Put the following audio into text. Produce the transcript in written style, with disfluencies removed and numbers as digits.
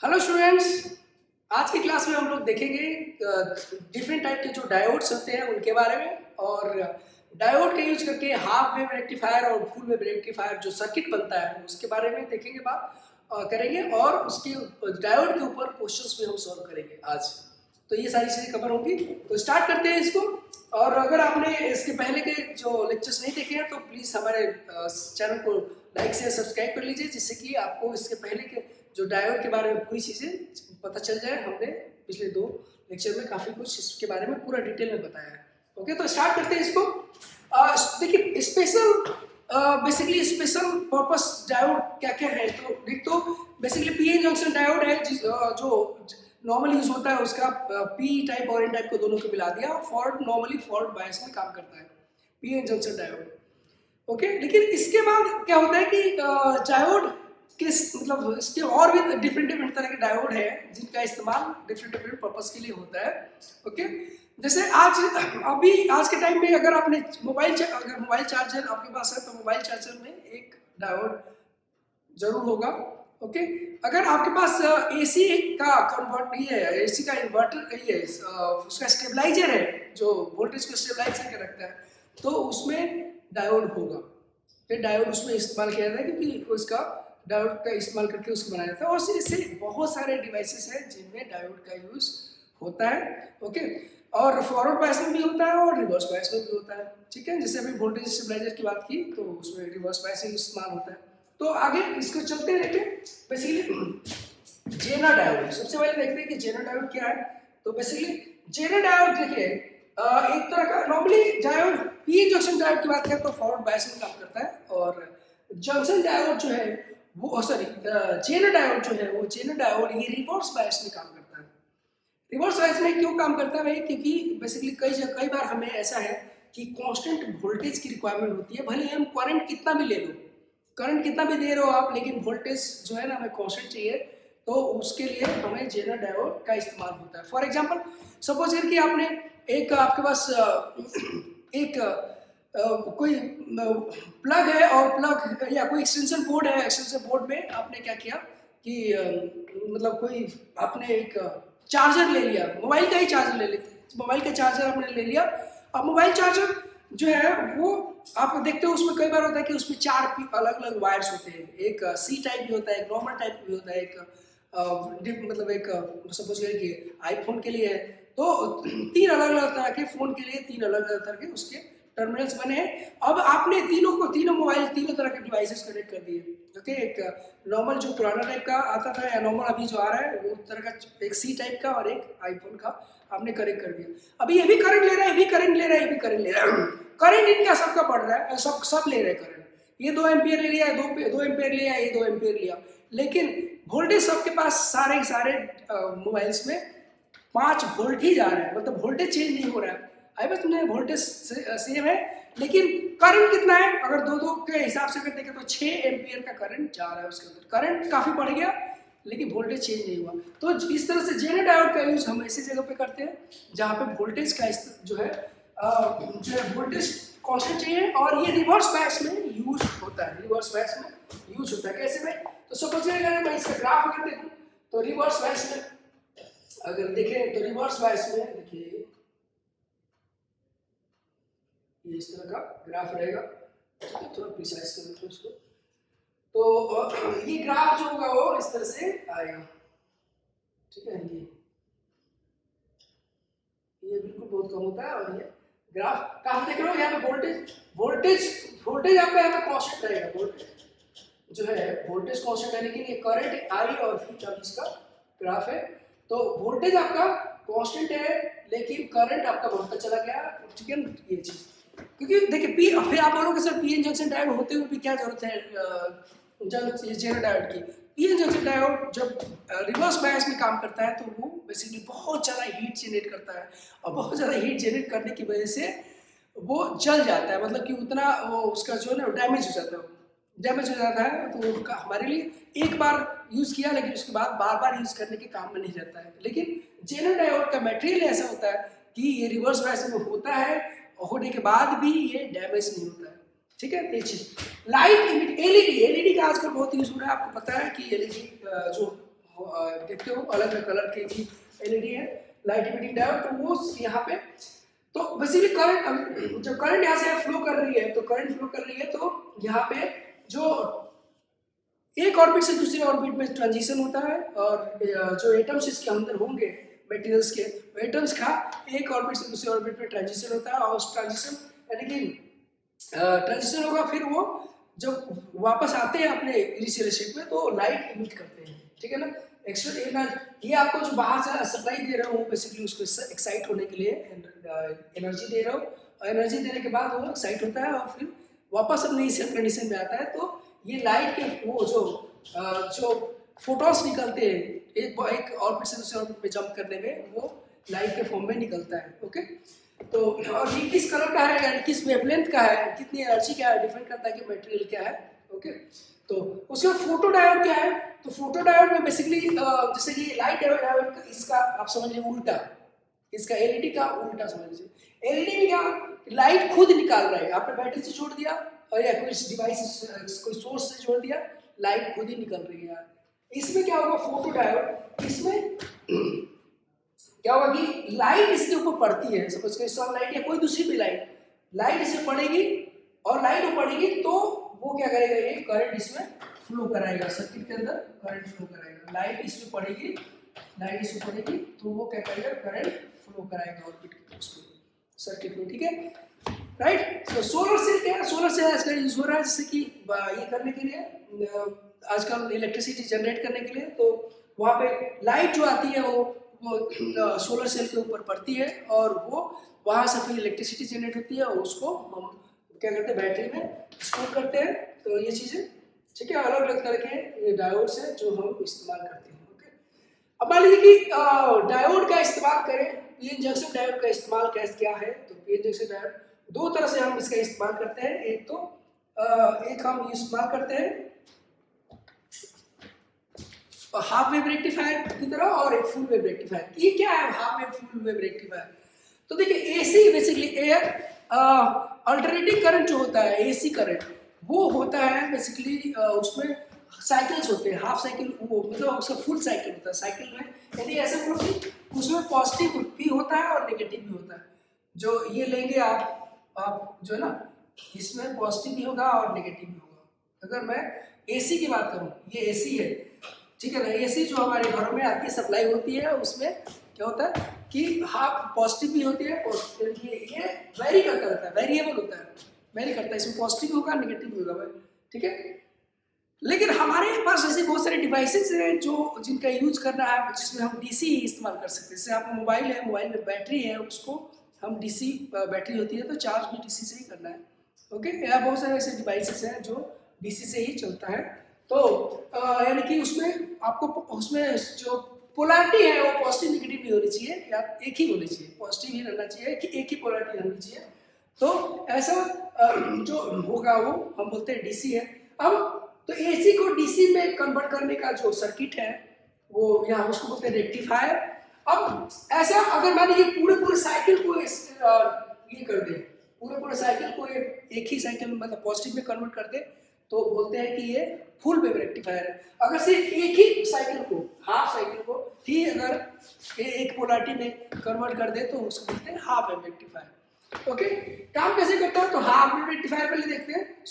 Hello students, आज की class में हम लोग देखेंगे डिफरेंट टाइप के जो डायोड्स होते हैं उनके बारे में। और डायोड का यूज करके हाफ वेव रेक्टिफायर और फुल वेव रेक्टिफायर जो सर्किट बनता है उसके बारे में देखेंगे, बात करेंगे। और उसके डायोड के ऊपर क्वेश्चंस भी हम सॉल्व करेंगे आज। तो ये सारी चीज़ें कवर होंगी, तो स्टार्ट करते हैं इसको। और अगर आपने इसके पहले के जो लेक्चर्स नहीं देखे हैं तो प्लीज़ हमारे चैनल को लाइक से सब्सक्राइब कर लीजिए, जिससे कि आपको इसके पहले के जो डायोड के बारे में पूरी चीज़ें पता चल जाए। हमने पिछले 2 लेक्चर में काफ़ी कुछ इसके बारे में पूरा डिटेल में बताया है। ओके, तो स्टार्ट करते हैं इसको। देखिए special basically special purpose diode क्या क्या है। तो देख, तो बेसिकली पीएन जंक्शन डायोड है जो नॉर्मल यूज होता है, उसका पी टाइप और एन टाइप को दोनों को मिला दिया और फॉल्ट नॉर्मली फॉल्ट बायस में काम करता है पीएन जंक्शन डायोड। ओके, लेकिन इसके बाद क्या होता है कि डायोड मतलब इसके और भी डिफरेंट तरह के डायोड है जिनका इस्तेमाल डिफरेंट पर्पस के लिए होता है। ओके, जैसे आज के टाइम में अगर आपने मोबाइल चार्जर आपके पास है तो मोबाइल चार्जर में एक डायोड जरूर होगा। ओके, अगर आपके पास एसी का एसी का इन्वर्टर उसका स्टेबलाइजर है जो वोल्टेज को स्टेबलाइज करके रखता है, तो उसमें डायोड होगा। फिर डायोड उसमें इस्तेमाल किया जाता है क्योंकि उसका डायोड का इस्तेमाल करके उसको बनाया जाता है। और इससे बहुत सारे डिवाइसेस हैं जिनमें डायोड का यूज होता है। ओके, और फॉरवर्ड बायस में भी होता है और रिवर्स बायस में भी होता है। ठीक है, जैसे अभी वोल्टेज स्टेबलाइजर की बात की तो उसमें रिवर्स बायस में इस्तेमाल होता है। तो आगे इसको चलते रहते हैं। बेसिकली जेनर डायोड सबसे पहले देखते हैं कि जेनर डायोड क्या है। तो बेसिकली जेनर डायोड देखिए एक तरह का normally diode P junction diode की बात करें तो फॉरवर्ड बायस में काम करता है, और जंक्शन डायोड जो है वो जेनर डायोड जो है वो जेनर डायोड ये रिवर्स बायस में काम करता है। रिवर्स बायस में क्यों काम करता है भाई? क्योंकि बेसिकली कई बार हमें ऐसा है कि कांस्टेंट वोल्टेज की रिक्वायरमेंट होती है। भले हम करंट कितना भी ले लो, करंट कितना भी दे रहे हो आप, लेकिन वोल्टेज जो है ना हमें कांस्टेंट चाहिए, तो उसके लिए हमें जेनर डायोड का इस्तेमाल होता है। फॉर एग्जांपल सपोज कि आपने आपके पास एक कोई प्लग है और प्लग या कोई एक्सटेंशन बोर्ड है। एक्सटेंशन बोर्ड में आपने क्या किया कि मतलब कोई आपने एक चार्जर ले लिया, मोबाइल का ही चार्जर ले लेते, मोबाइल का चार्जर आपने ले लिया। अब मोबाइल चार्जर जो है वो आप देखते हो उसमें कई बार होता है कि उसमें 4 अलग अलग वायर्स होते हैं। एक सी टाइप भी होता है, एक नॉर्मल टाइप भी होता है, एक मतलब एक सपोज करें कि आईफोन के लिए है तो 3 अलग अलग तरह के फोन के लिए 3 अलग अलग तरह के उसके टर्मिनल्स बने हैं। अब आपने तीनों मोबाइल तीनों तरह के डिवाइसेस कनेक्ट कर दिए। ओके, एक नॉर्मल जो पुराना टाइप का आता था या नॉर्मल अभी जो आ रहा है वो तरह का एक सी टाइप का और एक आईफोन का आपने कनेक्ट कर दिया। अभी ये भी करंट ले रहा है, ये भी करंट ले रहा है, ये भी करंट ले रहा है। करंट इनका सबका बढ़ रहा है, सब ले रहे हैं करंट। ये 2 एम्पियर ले लिया, 2 एम्पियर लिया, ये 2 एम्पियर लिया, लेकिन वोल्टेज सबके पास सारे मोबाइल्स में 5 वोल्ट ही जा रहा है, मतलब वोल्टेज चेंज नहीं हो रहा है। आई बस में वोल्टेज सेम है, लेकिन करंट कितना है? अगर दो के हिसाब से अगर देखें तो 6 एम्पियर का करंट जा रहा है उसके अंदर। करंट काफी बढ़ गया लेकिन वोल्टेज चेंज नहीं हुआ। तो इस तरह से जेनर डायोड का यूज हम ऐसी जगह पे करते हैं जहाँ पे वोल्टेज का जो है वोल्टेज कांस्टेंट चाहिए, और ये रिवर्स बायस में यूज होता है। रिवर्स बायस में यूज होता है कैसे में? तो सपोज अगर मैं इसका ग्राफ अगर देखूं तो रिवर्स बायस में अगर देखें तो रिवर्स बायस में देखिए ये इस तरह का ग्राफ रहेगा। थोड़ा प्रिसाइज कर लेते हैं उसको। तो ये ग्राफ जो होगा वो इस तरह से आएगा। ठीक है, ये बिल्कुल बहुत कम होता है, और ये ग्राफ काफी देख रहे हो यहाँ पे वोल्टेज आपका यहाँ पे कांस्टेंट रहेगा। वोल्टेज जो है वोल्टेज कांस्टेंट है, लेकिन ये करंट आई और फिर इसका ग्राफ है। तो वोल्टेज आपका कांस्टेंट है लेकिन करंट आपका बढ़ता चला गया। ठीक है, ये चीज क्योंकि देखिए फिर आप बोलोगे सर पीएन जंक्शन डायोड होते हुए भी क्या जरूरत है जेनर डायोड की? पीएन जंक्शन डायोड जब रिवर्स बायस में काम करता है तो वो बेसिकली बहुत ज़्यादा हीट जनरेट करता है, और बहुत ज़्यादा हीट जनरेट करने की वजह से वो जल जाता है, मतलब कि उतना वो उसका जो है ना डैमेज हो जाता है। तो वो हमारे लिए एक बार यूज़ किया लेकिन उसके बाद बार बार यूज़ करने के काम में नहीं जाता है। लेकिन जेनर डायोड का मटेरियल ऐसा होता है कि ये रिवर्स बायस में होता है, होने के बाद भी ये डैमेज नहीं होता है। ठीक है, ये चीज लाइट एलईडी का आजकल बहुत यूज हो रहा है। आपको पता है कि एलईडी जो देखते हो अलग अलग कलर के भी एलईडी है लाइट इमिटिंग डायोड, तो वो यहाँ पे तो बेसिकली करंट जो करंट यहाँ से फ्लो कर रही है, तो करंट फ्लो कर रही है तो यहाँ पे जो एक ऑर्बिट से दूसरे ऑर्बिट में ट्रांजिशन होता है, और जो एटम्स इसके अंदर होंगे मटेरियल्स के, एटम्स का एक ऑर्बिट से दूसरे ऑर्बिट में ट्रांजिशन होता है, और उस ट्रांजिशन यानी कि ट्रांजिशन होगा, फिर वो जब वापस आते हैं अपने इनिशियल स्टेट में तो लाइट इमिट करते हैं, ठीक है ना। एक्स्ट्रा ये आपको जो बाहर से सप्लाई दे रहा हूँ बेसिकली उसको एक्साइट होने के लिए एनर्जी दे रहा हूँ, और एनर्जी देने के बाद वो एक्साइट होता है और फिर वापस अपने इनिशियल कंडीशन में आता है। तो ये लाइट के वो जो फोटॉन्स निकलते हैं एक ऑर्बिट से दूसरे ऑर्बिट में जंप करने में, वो लाइट के फॉर्म में निकलता है। ओके, तो और ये किस कलर का है, यानी किस वेवलेंथ का है, कितनी एनर्जी का है, डिपेंड करता है कि मटेरियल क्या है। ओके, तो उसके बाद फोटो डायोड क्या है, तो फोटो डायोड में बेसिकली जैसे कि लाइट डायोड इसका आप समझ लीजिए उल्टा, इसका एलईडी का उल्टा समझ लीजिए। एलईडी में क्या लाइट खुद निकाल रहा है, आपने बैटरी से जोड़ दिया और या कोई डिवाइस कोई सोर्स से जोड़ दिया, लाइट खुद ही निकल रही है। इसमें क्या होगा फोटो डायोड, इसमें क्या होगा कि लाइट इसके ऊपर पड़ती है, सपोज कि सनलाइट या कोई दूसरी भी लाइट इसमें पड़ेगी, और लाइट वो पड़ेगी तो वो क्या करेगा, ये करंट इसमें फ्लो कराएगा, सर्किट के अंदर करंट फ्लो कराएगा। लाइट इसमें पड़ेगी तो वो क्या करेगा, करंट फ्लो कराएगा ऑर्बिट के उसमें सर्किट में, ठीक है राइट। तो सोलर सेल क्या है, सोलर सेल आजकल यूज हो रहा है जैसे कि ये करने के लिए, आजकल इलेक्ट्रिसिटी जनरेट करने के लिए, तो वहाँ पे लाइट जो आती है वो सोलर सेल के ऊपर पड़ती है, और वो वहाँ से फिर इलेक्ट्रिसिटी जनरेट होती है, और उसको हम क्या करते हैं बैटरी में स्टोर करते हैं। तो ये चीज़ें ठीक है, अलग अलग तरह के डायोड्स हैं जो हम इस्तेमाल करते हैं। ओके, अब मान लीजिए कि डायोड का इस्तेमाल करें, पीएन जंक्शन डायोड का इस्तेमाल क्या है, तो पीएन जंक्शन डायोड दो तरह से हम इसका इस्तेमाल करते हैं। एक तो एक हम इस्तेमाल करते हैं हाफ वेव रेक्टिफायर की तरह, और एक फुल वेव रेक्टिफायर। ये क्या है half wave full wave rectifier, तो देखिए AC basically air alternating current जो होता है, एसी करंट वो होता है बेसिकली उसमें साइकिल्स होते हैं, हाफ साइकिल वो मतलब उसका फुल साइकिल होता है। साइकिल में यानी ऐसे बोलो कि उसमें पॉजिटिव भी होता है और नेगेटिव भी होता है। जो ये लेंगे आप जो है ना, इसमें पॉजिटिव भी होगा और नेगेटिव भी होगा। अगर मैं एसी की बात करूँ, ये एसी है, ठीक है ना, एसी जो हमारे घरों में आती है सप्लाई होती है, उसमें क्या होता है कि हाफ पॉजिटिव भी होती है, ये वेरी करता रहता है, वेरिएबल होता है, वेरी करता है, इसमें पॉजिटिव होगा नेगेटिव भी होगा, ठीक है। लेकिन हमारे पास ऐसे बहुत सारे डिवाइसेस हैं जो जिनका यूज करना है, जिसमें हम डीसी ही इस्तेमाल कर सकते हैं। जैसे आपका मोबाइल है, मोबाइल में बैटरी है, उसको हम डीसी बैटरी होती है तो चार्ज भी डीसी से ही करना है। ओके, यहाँ बहुत सारे ऐसे डिवाइसेस हैं जो डीसी से ही चलता है। तो यानी कि उसमें आपको उसमें जो पोलैरिटी है वो पॉजिटिव नेगेटिव नहीं होनी चाहिए, या एक ही होनी चाहिए, पॉजिटिव ही रहना चाहिए, कि एक ही पोलैरिटी रहनी चाहिए। तो ऐसा जो होगा वो हम बोलते हैं डीसी है। अब तो एसी को डीसी में कन्वर्ट करने का जो सर्किट है वो यहाँ उसको बोलते हैं रेक्टिफायर। अब ऐसा अगर मान लीजिए पूरे साइकिल को ये कर दे, पूरे साइकिल को एक ही साइकिल मतलब पॉजिटिव में कन्वर्ट कर दे, तो बोलते हैं कि ये फुल वेव रेक्टिफायर है। अगर सिर्फ एक ही साइकिल को, हाफ साइकिल को ही अगर एक पोलैरिटी में कन्वर्ट कर दे तो उसको बोलते हैं हाफ वेव रेक्टिफायर। ओके, काम कैसे करता है, तो हाफ वेव रेक्टिफायर पहले देखते हैं।